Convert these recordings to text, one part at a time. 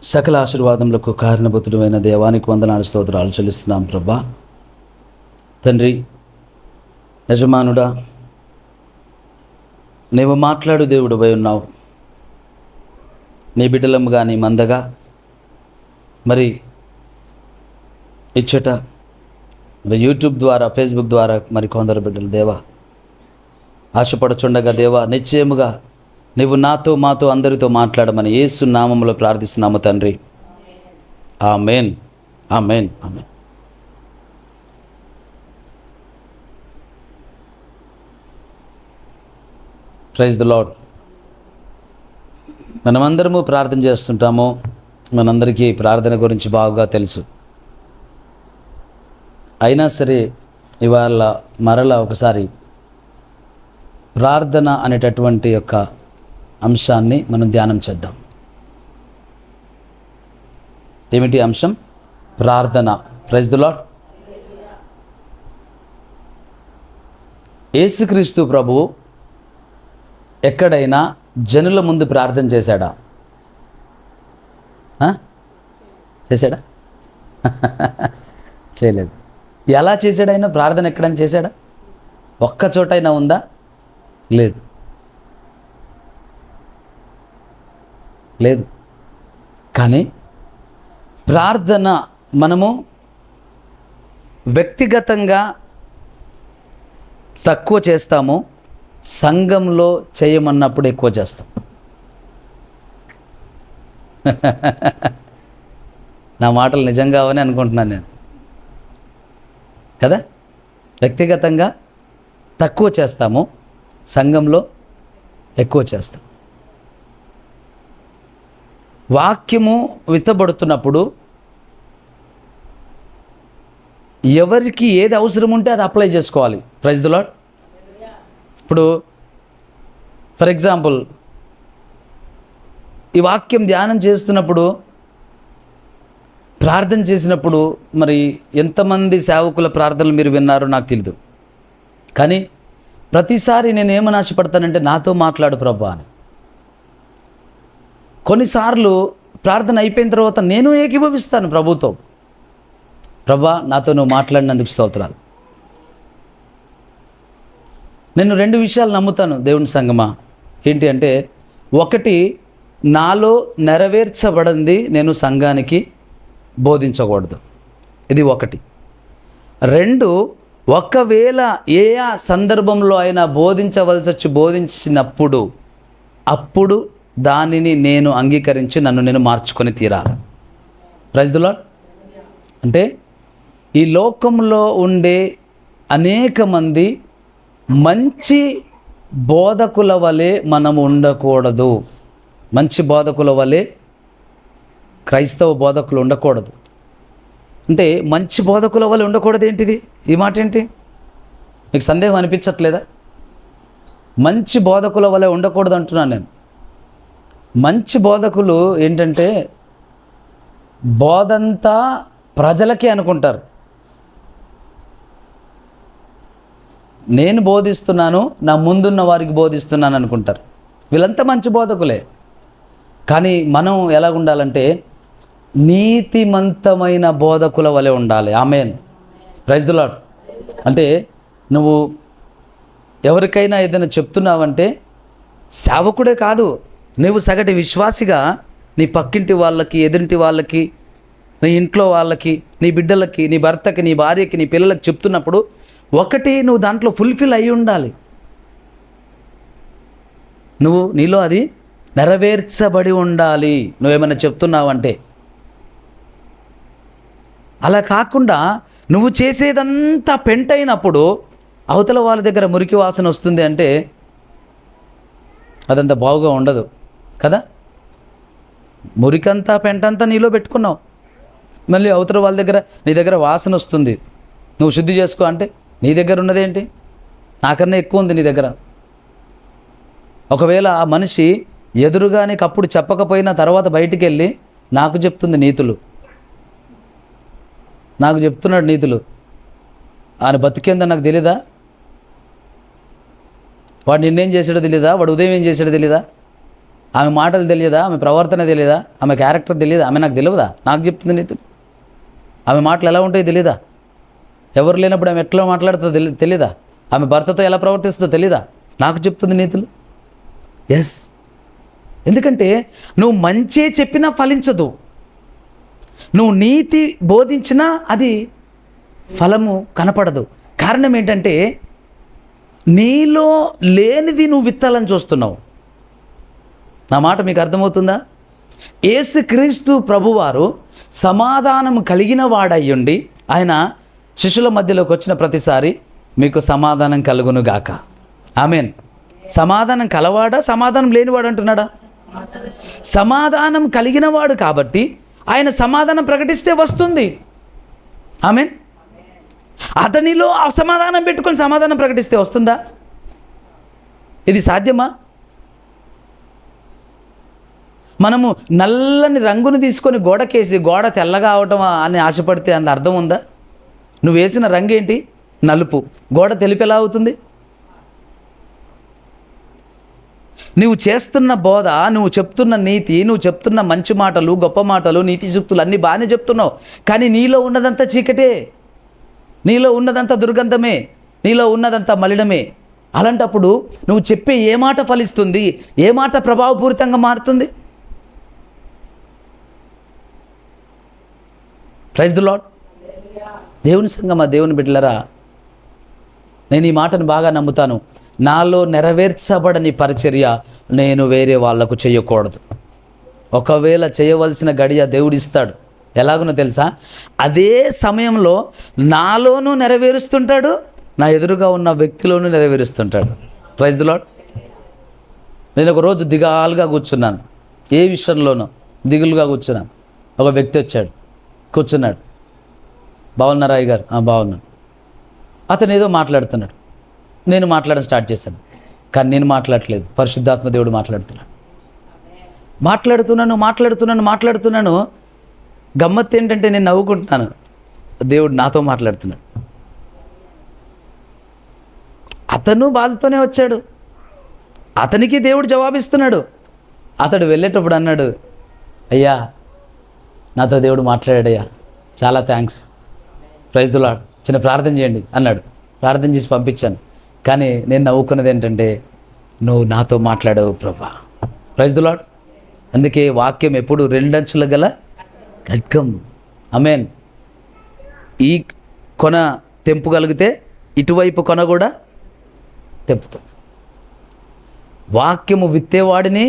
సకల ఆశీర్వాదములకు కారణభూతుడైన దేవానికి వందనాలు స్తోత్రాలు చెల్లిస్తున్నాం ప్రభా. తండ్రి, యజమానుడా, నీవు మాట్లాడు దేవుడివై ఉన్నావు. నీ బిడ్డలముగా నీ మందగా మరి ఇచ్చట మరి యూట్యూబ్ ద్వారా ఫేస్బుక్ ద్వారా మరి కొందరు బిడ్డలు దేవా ఆశపడుచుండగా దేవా నిశ్చయముగా నీవు నాతో మాతో అందరితో మాట్లాడమని యేసు నామములో ప్రార్థిస్తున్నాము తండ్రి. ఆమేన్, ఆమేన్, ఆమేన్. Praise the lord. మనమందరము ప్రార్థన చేస్తుంటాము. మనందరికీ ప్రార్థన గురించి బాగా తెలుసు. అయినా సరే ఇవాళ మరలా ఒకసారి ప్రార్థన అనేటటువంటి యొక్క అంశాన్ని మనం ధ్యానం చేద్దాం. ఏమిటి అంశం? ప్రార్థన. Praise the Lord. యేసుక్రీస్తు ప్రభువు ఎక్కడైనా జనుల ముందు ప్రార్థన చేశాడా? చేశాడా? చేయలేదు. ఎలా చేశాడైనా ప్రార్థన ఎక్కడైనా చేశాడా? ఒక్క చోటైనా ఉందా? లేదు, లేదు. కానీ ప్రార్థన మనము వ్యక్తిగతంగా తక్కువ చేస్తాము, సంఘంలో చేయమన్నప్పుడు ఎక్కువ చేస్తాం. నా మాటలు నిజంగా అవని అనుకుంటున్నాను నేను కదా. వ్యక్తిగతంగా తక్కువ చేస్తాము, సంఘంలో ఎక్కువ చేస్తాం. వాక్యము విత్తబడుతున్నప్పుడు ఎవరికి ఏది అవసరం ఉంటే అది అప్లై చేసుకోవాలి. Praise the Lord. ఇప్పుడు ఫర్ ఎగ్జాంపుల్ ఈ వాక్యం ధ్యానం చేస్తున్నప్పుడు ప్రార్థన చేసినప్పుడు మరి ఎంతమంది సేవకుల ప్రార్థనలు మీరు విన్నారో నాకు తెలియదు. కానీ ప్రతిసారి నేను ఏమని ఆశపడతానంటే నాతో మాట్లాడు ప్రభా అని. కొన్నిసార్లు ప్రార్థన అయిపోయిన తర్వాత నేను ఏకీభవిస్తాను ప్రభుతో. ప్రభా, నాతో నువ్వు మాట్లాడినందుకు స్తోత్రాలు. నేను 2 విషయాలు నమ్ముతాను దేవుని సంగమా. ఏంటి అంటే, ఒకటి, నాలో నెరవేర్చబడింది నేను సంఘానికి బోధించకూడదు. ఇది ఒకటి. 2, ఒకవేళ ఏ సందర్భంలో అయినా బోధించవలసి వచ్చి బోధించినప్పుడు అప్పుడు దానిని నేను అంగీకరించి నన్ను నేను మార్చుకొని తీరాలి. Praise the lord. అంటే ఈ లోకంలో ఉండే అనేక మంది మంచి బోధకుల వలె మనం ఉండకూడదు. మంచి బోధకుల వలె క్రైస్తవ బోధకులు ఉండకూడదు. అంటే మంచి బోధకుల వల్ల ఉండకూడదు ఏంటిది? ఈ మాట ఏంటి? మీకు సందేహం అనిపించట్లేదా? మంచి బోధకుల వల్ల ఉండకూడదు అంటున్నాను నేను. మంచి బోధకులు ఏంటంటే బోధంతా ప్రజలకే అనుకుంటారు. నేను బోధిస్తున్నాను, నా ముందున్న వారికి బోధిస్తున్నాను అనుకుంటారు. వీళ్ళంతా మంచి బోధకులే. కానీ మనం ఎలా ఉండాలంటే నీతిమంతమైన బోధకుల వలె ఉండాలి. ఆమేన్. Praise the lord. అంటే నువ్వు ఎవరికైనా ఏదైనా చెప్తున్నావంటే సేవకుడే కాదు, నువ్వు సగటు విశ్వాసిగా నీ పక్కింటి వాళ్ళకి, ఎదురింటి వాళ్ళకి, నీ ఇంట్లో వాళ్ళకి, నీ బిడ్డలకి, నీ భర్తకి, నీ భార్యకి, నీ పిల్లలకి చెప్తున్నప్పుడు ఒకటి, నువ్వు దాంట్లో ఫుల్ఫిల్ అయి ఉండాలి. నీలో అది నెరవేర్చబడి ఉండాలి నువ్వేమైనా చెప్తున్నావంటే. అలా కాకుండా నువ్వు చేసేదంతా పెంటైనప్పుడు అవతల వాళ్ళ దగ్గర మురికి వాసన వస్తుంది అంటే అదంతా బాగుగా ఉండదు కదా. మురికంతా పెంటంతా నీలో పెట్టుకున్నావు, మళ్ళీ అవతల వాళ్ళ దగ్గర నీ దగ్గర వాసన వస్తుంది. నువ్వు శుద్ధి చేసుకో అంటే నీ దగ్గర ఉన్నదేంటి? నాకన్నా ఎక్కువ ఉంది నీ దగ్గర. ఒకవేళ ఆ మనిషి ఎదురుగా నీకు అప్పుడు చెప్పకపోయినా తర్వాత బయటికి వెళ్ళి నాకు చెప్తుంది నీతులు, నాకు చెప్తున్నాడు నీతులు. ఆయన బతికేందో నాకు తెలీదా? వాడు నిన్నేం చేశాడో తెలీదా? వాడు ఉదయం ఏం చేశాడో తెలీదా? ఆమె మాటలు తెలియదా? ఆమె ప్రవర్తన తెలియదా? ఆమె క్యారెక్టర్ తెలియదా? ఆమె నాకు తెలియదా? నాకు చెప్తుంది నీతులు. ఆమె మాటలు ఎలా ఉంటాయో తెలీదా? ఎవరు లేనప్పుడు ఆమె ఎట్లా మాట్లాడుతుందో తెలీదా? ఆమె భర్తతో ఎలా ప్రవర్తిస్తుందో తెలీదా? నాకు చెప్తుంది నీతులు. ఎస్, ఎందుకంటే నువ్వు మంచి చెప్పినా ఫలించదు, నువ్వు నీతి బోధించినా అది ఫలము కనపడదు. కారణం ఏంటంటే నీలో లేనిది నువ్వు విత్తాలని చూస్తున్నావు. నా మాట మీకు అర్థమవుతుందా? యేసుక్రీస్తు ప్రభువారు సమాధానం కలిగిన వాడయ్యుండి ఆయన శిష్యుల మధ్యలోకి వచ్చిన ప్రతిసారి మీకు సమాధానం కలుగును గాక. ఆమేన్. సమాధానం కలవాడా, సమాధానం లేనివాడు అంటున్నాడా? సమాధానం కలిగినవాడు కాబట్టి ఆయన సమాధానం ప్రకటిస్తే వస్తుంది. ఆమేన్. అతనిలో అసమాధానం పెట్టుకొని సమాధానం ప్రకటిస్తే వస్తుందా? ఇది సాధ్యమా? మనము నల్లని రంగును తీసుకొని గోడకేసి గోడ తెల్లగా అవటం అని ఆశపడితే అంత అర్థం ఉందా? నువ్వు వేసిన రంగు ఏంటి? నలుపు. గోడ తెలుపు ఎలా అవుతుంది? నువ్వు చేస్తున్న బోధ, నువ్వు చెప్తున్న నీతి, నువ్వు చెప్తున్న మంచి మాటలు, గొప్ప మాటలు, నీతి సూక్తులు అన్నీ బాగానే చెప్తున్నావు, కానీ నీలో ఉన్నదంతా చీకటే, నీలో ఉన్నదంతా దుర్గంధమే, నీలో ఉన్నదంతా మలినమే. అలాంటప్పుడు నువ్వు చెప్పే ఏ మాట ఫలిస్తుంది? ఏ మాట ప్రభావపూరితంగా మారుతుంది? Praise the Lord. దేవుని సంగమా, దేవుని బిడ్డలరా, నేను ఈ మాటను బాగా నమ్ముతాను. నాలో నెరవేర్చబడని పరిచర్య నేను వేరే వాళ్లకు చేయకూడదు. ఒకవేళ చేయవలసిన గడియ దేవుడిస్తాడు. ఎలాగునో తెలుసా? అదే సమయంలో నాలోనూ నెరవేరుస్తుంటాడు, నా ఎదురుగా ఉన్న వ్యక్తిలోనూ నెరవేరుస్తుంటాడు. Praise the lord. నేను ఒకరోజు దిగాలుగా కూర్చున్నాను, ఏ విషయంలోనో దిగులుగా కూర్చున్నాను. ఒక వ్యక్తి వచ్చాడు, కూర్చున్నాడు. బాగున్నారా అయ్య గారు? బాగున్నాను. అతను ఏదో మాట్లాడుతున్నాడు. నేను మాట్లాడడం స్టార్ట్ చేశాను, కానీ నేను మాట్లాడట్లేదు, పరిశుద్ధాత్మ దేవుడు మాట్లాడుతున్నాను. గమ్మత్తు ఏంటంటే నేను నవ్వుకుంటున్నాను, దేవుడు నాతో మాట్లాడుతున్నాడు. అతను బాధతోనే వచ్చాడు, అతనికి దేవుడు జవాబిస్తున్నాడు. అతడు వెళ్ళేటప్పుడు అన్నాడు, అయ్యా నాతో దేవుడు మాట్లాడాడయ్యా, చాలా థ్యాంక్స్, ప్రైజ్ ది లార్డ్, చిన్న ప్రార్థన చేయండి అన్నాడు. ప్రార్థన చేసి పంపించాను. కానీ నేను నవ్వుకున్నది ఏంటంటే, నువ్వు నాతో మాట్లాడావు ప్రభా. Praise the Lord. అందుకే వాక్యం ఎప్పుడు రెండంచుల గల ఖడ్గం. ఆమేన్. ఈ కొన తెంపగలిగితే ఇటువైపు కొన కూడా తెంపుతుంది. వాక్యము విత్తేవాడిని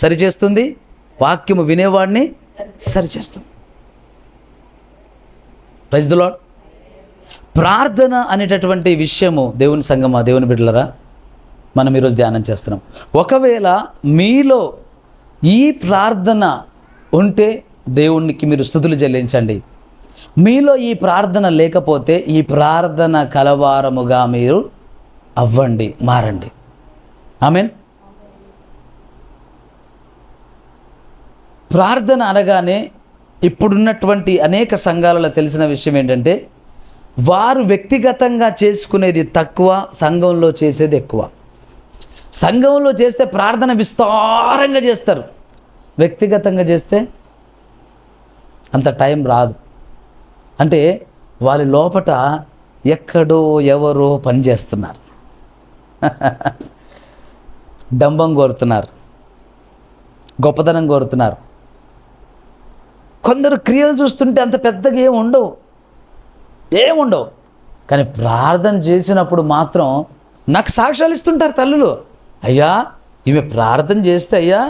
సరిచేస్తుంది, వాక్యము వినేవాడిని సరిచేస్తుంది. Praise the Lord. ప్రార్థన అనేటటువంటి విషయము దేవుని సంగమా, దేవుని బిడ్డలరా, మనం ఈరోజు ధ్యానం చేస్తున్నాం. ఒకవేళ మీలో ఈ ప్రార్థన ఉంటే దేవునికి మీరు స్తుతులు చెల్లించండి. మీలో ఈ ప్రార్థన లేకపోతే ఈ ప్రార్థన కలవారముగా మీరు అవ్వండి, మారండి. ఆమేన్. ప్రార్థన అనగానే ఇప్పుడున్నటువంటి అనేక సంఘాలలో తెలిసిన విషయం ఏంటంటే, వారు వ్యక్తిగతంగా చేసుకునేది తక్కువ, సంఘంలో చేసేది ఎక్కువ. సంఘంలో చేస్తే ప్రార్థన విస్తారంగా చేస్తారు, వ్యక్తిగతంగా చేస్తే అంత టైం రాదు. అంటే వాళ్ళ లోపట ఎక్కడో ఎవరో పని చేస్తున్నారు, డంబం కోరుతున్నారు, గొప్పతనం కోరుతున్నారు. కొందరు క్రియలు చూస్తుంటే అంత పెద్దగా ఏముండవు, కానీ ప్రార్థన చేసినప్పుడు మాత్రం నాకు సాక్ష్యాలు ఇస్తుంటారు తల్లులు. అయ్యా ఈమె ప్రార్థన చేస్తే అయ్యా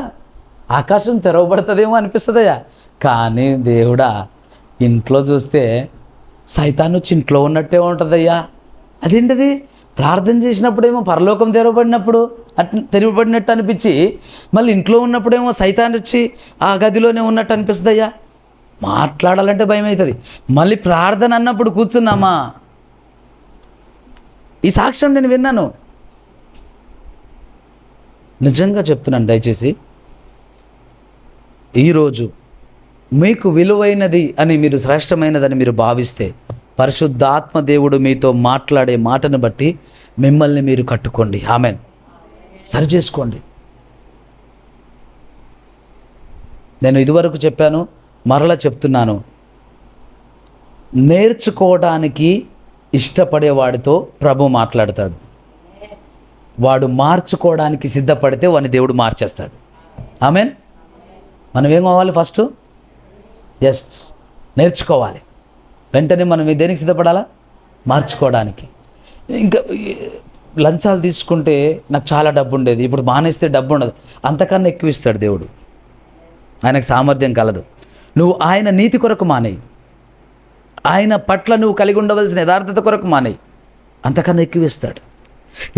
ఆకాశం తెరవబడుతుందేమో అనిపిస్తుందయ్యా, కానీ దేవుడా ఇంట్లో చూస్తే సైతాన్ వచ్చి ఇంట్లో ఉన్నట్టే ఉంటుందయ్యా. అదేంటిది? ప్రార్థన చేసినప్పుడేమో పరలోకం తెరవబడినట్టు అనిపించి, మళ్ళీ ఇంట్లో ఉన్నప్పుడేమో సైతాన్ వచ్చి ఆ గదిలోనే ఉన్నట్టు అనిపిస్తుందయ్యా. మాట్లాడాలంటే భయం అవుతుంది. మళ్ళీ ప్రార్థన అన్నప్పుడు కూర్చున్నామా? ఈ సాక్ష్యం నేను విన్నాను, నిజంగా చెప్తున్నాను. దయచేసి ఈరోజు మీకు విలువైనది అని, మీరు శ్రేష్టమైనదని మీరు భావిస్తే, పరిశుద్ధాత్మ దేవుడు మీతో మాట్లాడే మాటను బట్టి మిమ్మల్ని మీరు కట్టుకోండి. ఆమెన్. సరి చేసుకోండి. నేను ఇదివరకు చెప్పాను, మరలా చెప్తున్నాను, నేర్చుకోవడానికి ఇష్టపడేవాడితో ప్రభు మాట్లాడతాడు. వాడు మార్చుకోవడానికి సిద్ధపడితే వాడిని దేవుడు మార్చేస్తాడు. ఆమెన్. మనం ఏం కావాలి? ఫస్ట్ నేర్చుకోవాలి. వెంటనే మనం దేనికి సిద్ధపడాలా? మార్చుకోవడానికి. ఇంకా లంచాలు తీసుకుంటే నాకు చాలా డబ్బు ఉండేది, ఇప్పుడు మానేస్తే డబ్బు ఉండదు, అంతకన్నా ఎక్కువ ఇస్తాడు దేవుడు. ఆయనకు సామర్థ్యం కలదు. నువ్వు ఆయన నీతి కొరకు మానేయి, ఆయన పట్ల నువ్వు కలిగి ఉండవలసిన యథార్థత కొరకు మానేయి, అంతకన్నా ఎక్కువ ఇస్తాడు.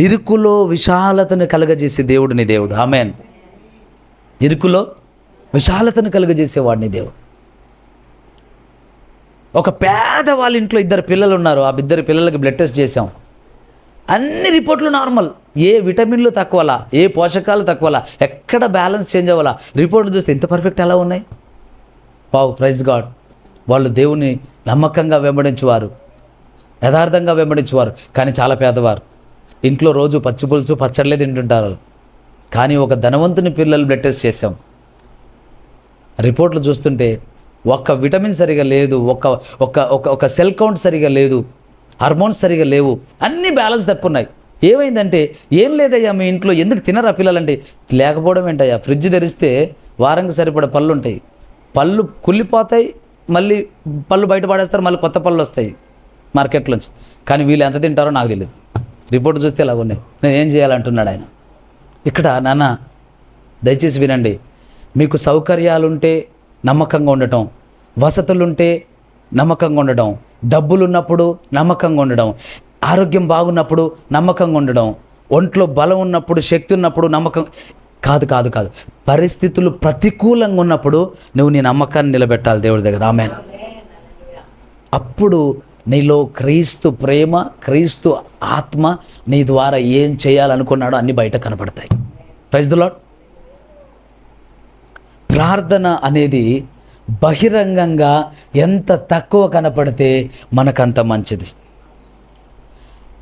ఇరుకులో విశాలతను కలుగజేసే దేవుడు నీ దేవుడు. ఆమేన్. ఇరుకులో విశాలతను కలుగజేసేవాడు నీ దేవుడు. ఒక పేద వాళ్ళ ఇంట్లో 2 పిల్లలు ఉన్నారు. ఆ 2 పిల్లలకి బ్లడ్ టెస్ట్ చేసాం. అన్ని రిపోర్ట్లు నార్మల్. ఏ విటమిన్లు తక్కువలా, ఏ పోషకాలు తక్కువలా, ఎక్కడ బ్యాలెన్స్ చేంజ్ అవ్వాలా, రిపోర్ట్లు చూస్తే ఇంత పర్ఫెక్ట్ ఎలా ఉన్నాయి? Wow, praise God. వాళ్ళు దేవుని నమ్మకంగా వెంబడించేవారు, యథార్థంగా వెంబడించేవారు, కానీ చాలా పేదవారు. ఇంట్లో రోజు పచ్చి పులుసు పచ్చళ్ళే తింటుంటారు. కానీ ఒక ధనవంతుని పిల్లలు బ్లడ్ టెస్ట్ చేసాం. రిపోర్ట్లు చూస్తుంటే ఒక్క విటమిన్ సరిగా లేదు, ఒక సెల్ కౌంట్ సరిగా లేదు, హార్మోన్స్ సరిగా లేవు, అన్నీ బ్యాలెన్స్ తప్పున్నాయి. ఏమైందంటే, ఏం లేదయ్యా మీ ఇంట్లో, ఎందుకు తినరా పిల్లలంటే, లేకపోవడం ఏంటయ్యా, ఫ్రిడ్జ్ తెరిస్తే వారంకి సరిపడే పళ్ళు ఉంటాయి, పళ్ళు కుళ్ళిపోతాయి, మళ్ళీ పళ్ళు బయట పడేస్తారు, మళ్ళీ కొత్త పళ్ళు వస్తాయి మార్కెట్లోంచి. కానీ వీళ్ళు ఎంత తింటారో నాకు తెలియదు. రిపోర్ట్ చూస్తే ఇలా ఉన్నాయి. నేను ఏం చేయాలంటున్నాడు ఆయన. ఇక్కడ నాన్న దయచేసి వినండి. మీకు సౌకర్యాలుంటే నమ్మకంగా ఉండటం, వసతులుంటే నమ్మకంగా ఉండడం, డబ్బులున్నప్పుడు నమ్మకంగా ఉండడం, ఆరోగ్యం బాగున్నప్పుడు నమ్మకంగా ఉండడం, ఒంట్లో బలం ఉన్నప్పుడు, శక్తి ఉన్నప్పుడు నమ్మకం కాదు. పరిస్థితులు ప్రతికూలంగా ఉన్నప్పుడు నువ్వు నీ నమ్మకాన్ని నిలబెట్టాలి దేవుడి దగ్గర. ఆమేన్. అప్పుడు నీలో క్రీస్తు ప్రేమ, క్రీస్తు ఆత్మ నీ ద్వారా ఏం చేయాలనుకున్నాడో అన్నీ బయట కనపడతాయి. Praise the Lord. ప్రార్థన అనేది బహిరంగంగా ఎంత తక్కువ కనపడితే మనకంత మంచిది.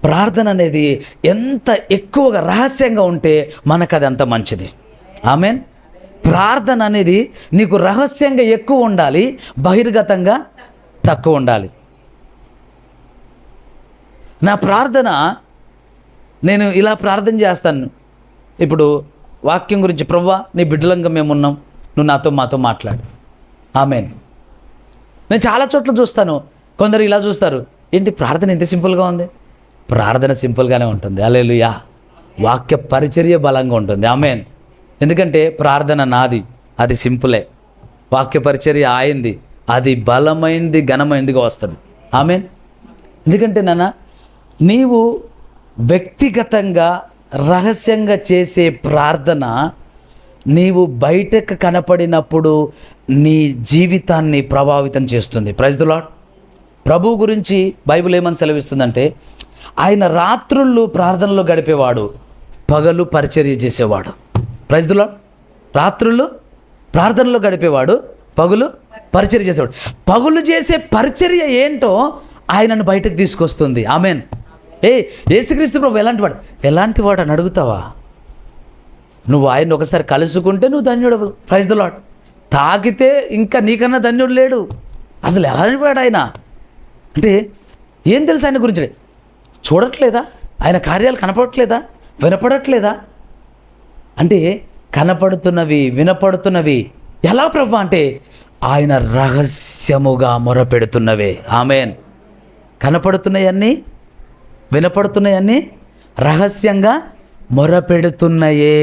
ప్రార్థన అనేది ఎంత ఎక్కువగా రహస్యంగా ఉంటే మనకు అది అంత మంచిది. ఆమేన్. ప్రార్థన అనేది నీకు రహస్యంగా ఎక్కువ ఉండాలి, బహిర్గతంగా తక్కువ ఉండాలి. నా ప్రార్థన, నేను ఇలా ప్రార్థన చేస్తాను. ఇప్పుడు వాక్యం గురించి, ప్రభువా నీ బిడ్డలంగా మేమున్నాం, నువ్వు మాతో మాట్లాడు. ఆమేన్. నేను చాలా చోట్ల చూస్తాను, కొందరు ఇలా చూస్తారు, ఏంటి ప్రార్థన ఇంత సింపుల్గా ఉంది? ప్రార్థన సింపుల్గానే ఉంటుంది. హల్లెలూయా. వాక్య పరిచర్య బలంగా ఉంటుంది. ఆమేన్. ఎందుకంటే ప్రార్థన నాది, అది సింపులే. వాక్య పరిచర్య ఆయింది, అది బలమైంది, ఘనమైందిగా వస్తుంది. ఆమేన్. ఎందుకంటే నాన్న, నీవు వ్యక్తిగతంగా రహస్యంగా చేసే ప్రార్థన నీవు బయటకు కనపడినప్పుడు నీ జీవితాన్ని ప్రభావితం చేస్తుంది. Praise the lord. ప్రభు గురించి బైబిల్ ఏమని సెలవిస్తుందంటే, ఆయన రాత్రుళ్ళు ప్రార్థనలో గడిపేవాడు, పగలు పరిచర్య చేసేవాడు. Praise the lord. రాత్రుళ్ళు ప్రార్థనలో గడిపేవాడు, పగులు పరిచర్య చేసేవాడు. పగులు చేసే పరిచర్య ఏంటో ఆయనను బయటకు తీసుకొస్తుంది. ఆమేన్. యేసుక్రీస్తు ప్రభు ఎలాంటి వాడు అని అడుగుతావా? నువ్వు ఆయన ఒకసారి కలుసుకుంటే నువ్వు ధన్యుడవు. Praise the lord. తాకితే ఇంకా నీకన్నా ధన్యుడు లేడు. అసలు ఎలాంటి వాడు ఆయన అంటే ఏం తెలుసు ఆయన గురించి? చూడట్లేదా? ఆయన కార్యాలు కనపడట్లేదా? వినపడట్లేదా? అంటే కనపడుతున్నవి, వినపడుతున్నవి ఎలా ప్రభు అంటే ఆయన రహస్యముగా మొరపెడుతున్నవే. ఆమేన్. కనపడుతున్నాయన్నీ, వినపడుతున్నాయన్నీ రహస్యంగా మొరపెడుతున్నాయే.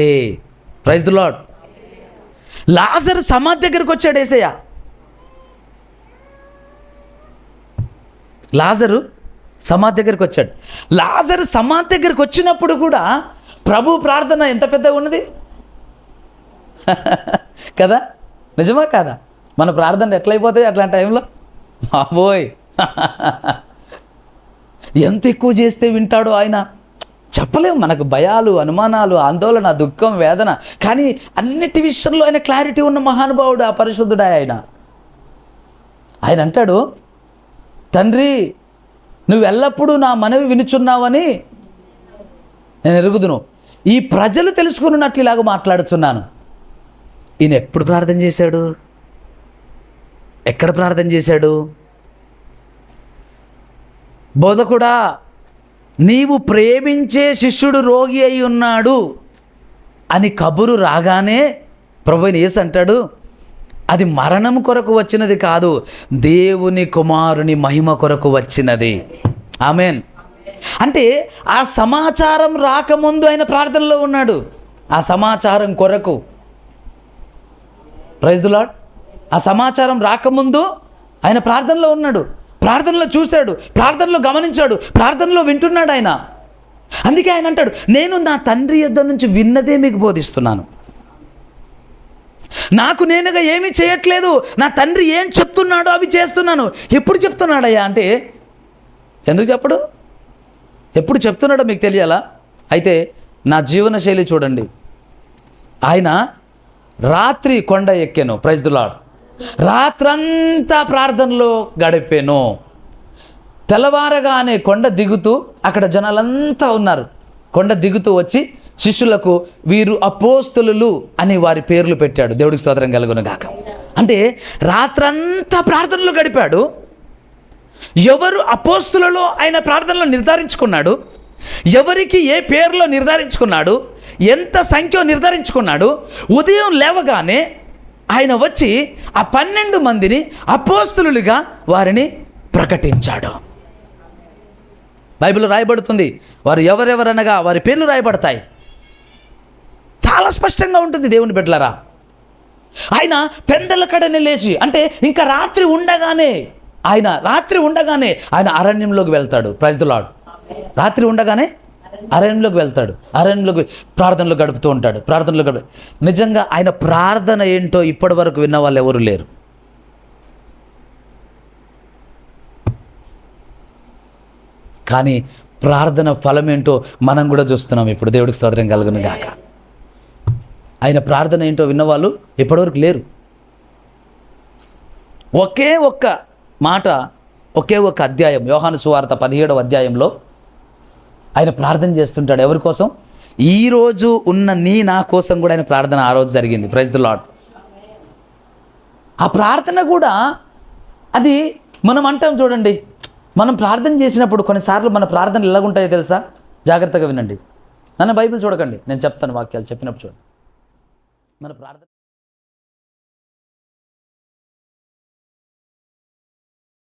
Praise the lord. లాజరు సమాధి దగ్గరికి వచ్చాడు యేసయ్య. లాజరు సమాధి దగ్గరికి వచ్చాడు. లాజరు సమాధి దగ్గరికి వచ్చినప్పుడు కూడా ప్రభు ప్రార్థన ఎంత పెద్దగా ఉన్నది కదా? నిజమా కాదా? మన ప్రార్థన ఎట్లయిపోతాయి అట్లాంటి టైంలో? బాబోయ్, ఎంత ఎక్కువ చేస్తే వింటాడో ఆయన చెప్పలేము. మనకు భయాలు, అనుమానాలు, ఆందోళన, దుఃఖం, వేదన, కానీ అన్నిటి విషయంలో ఆయన క్లారిటీ ఉన్న మహానుభావుడు, ఆ పరిశుద్ధుడు ఆయన. ఆయన అంటాడు, తండ్రి నువ్వు ఎల్లప్పుడూ నా మనవి వినుచున్నావని నేను ఎరుగుదును, ఈ ప్రజలు తెలుసుకున్నట్లు ఇలాగ మాట్లాడుచున్నాను. ఈయన ఎప్పుడు ప్రార్థన చేశాడు? ఎక్కడ ప్రార్థన చేశాడు? బోధకుడా, నీవు ప్రేమించే శిష్యుడు రోగి అయి ఉన్నాడు అని కబురు రాగానే ప్రభువైన యేసు అంటాడు, అది మరణం కొరకు వచ్చినది కాదు, దేవుని కుమారుని మహిమ కొరకు వచ్చినది. ఆమేన్. అంటే ఆ సమాచారం రాకముందు ఆయన ప్రార్థనలో ఉన్నాడు. ఆ సమాచారం కొరకు, ప్రైజ్ ది లార్డ్, ఆ సమాచారం రాకముందు ఆయన ప్రార్థనలో ఉన్నాడు. ప్రార్థనలో చూశాడు, ప్రార్థనలో గమనించాడు, ప్రార్థనలో వింటున్నాడు ఆయన. అందుకే ఆయన అంటాడు, నేను నా తండ్రి యొద్ద నుంచి విన్నదే మీకు బోధిస్తున్నాను. నాకు నేనుగా ఏమీ చేయట్లేదు, నా తండ్రి ఏం చెప్తున్నాడో అవి చేస్తున్నాను. ఎప్పుడు చెప్తున్నాడయ్యా అంటే, ఎందుకు చెప్పడు? ఎప్పుడు చెప్తున్నాడో మీకు తెలియాలా? అయితే నా జీవన శైలి చూడండి. ఆయన రాత్రి కొండ ఎక్కాను, ప్రైజ్ ది లార్డ్, రాత్రంతా ప్రార్థనలో గడిపాను. తెల్లవారగానే కొండ దిగుతూ, అక్కడ జనాలంతా ఉన్నారు, కొండ దిగుతూ వచ్చి శిష్యులకు వీరు అపోస్తలులు అని వారి పేర్లు పెట్టాడు. దేవుడికి స్తోత్రం కలుగును గాక. అంటే రాత్రంతా ప్రార్థనలో గడిపాడు. ఎవరు అపోస్తలులో ఆయన ప్రార్థనలో నిర్ధారించుకున్నాడు, ఎవరికి ఏ పేరులో నిర్ధారించుకున్నాడు, ఎంత సంఖ్య నిర్ధారించుకున్నాడు. ఉదయం లేవగానే ఆయన వచ్చి ఆ 12 మందిని అపోస్తలులుగా వారిని ప్రకటించాడు. బైబిల్ రాయబడుతుంది, వారు ఎవరెవరనగా వారి పేర్లు రాయబడతాయి. చాలా స్పష్టంగా ఉంటుంది దేవుని బిడ్డలారా. ఆయన పెందల కడని లేచి, అంటే ఇంకా రాత్రి ఉండగానే ఆయన అరణ్యంలోకి వెళ్తాడు. Praise the Lord. రాత్రి ఉండగానే అరణ్యంలోకి వెళ్తాడు. అరణ్యంలోకి ప్రార్థనలు గడుపుతూ ఉంటాడు. నిజంగా ఆయన ప్రార్థన ఏంటో ఇప్పటి వరకు విన్న వాళ్ళు ఎవరు లేరు. కానీ ప్రార్థన ఫలం ఏంటో మనం కూడా చూస్తున్నాం ఇప్పుడు. దేవుడికి స్తోత్రం కలుగును గాక. ఆయన ప్రార్థన ఏంటో విన్నవాళ్ళు ఇప్పటివరకు లేరు. ఒకే ఒక్క మాట, ఒకే ఒక్క అధ్యాయం, యోహాను సువార్త 17వ అధ్యాయంలో ఆయన ప్రార్థన చేస్తుంటాడు. ఎవరి కోసం? ఈరోజు ఉన్న నా కోసం కూడా ఆయన ప్రార్థన ఆ రోజు జరిగింది. Praise the Lord. ఆ ప్రార్థన కూడా అది మనం అంటాం చూడండి, మనం ప్రార్థన చేసినప్పుడు కొన్నిసార్లు మన ప్రార్థనలు ఎలాగుంటాయో తెలుసా? జాగ్రత్తగా వినండి. నన్ను బైబిల్ చూడకండి, నేను చెప్తాను వాక్యాలు చెప్పినప్పుడు చూడండి. మన ప్రార్థన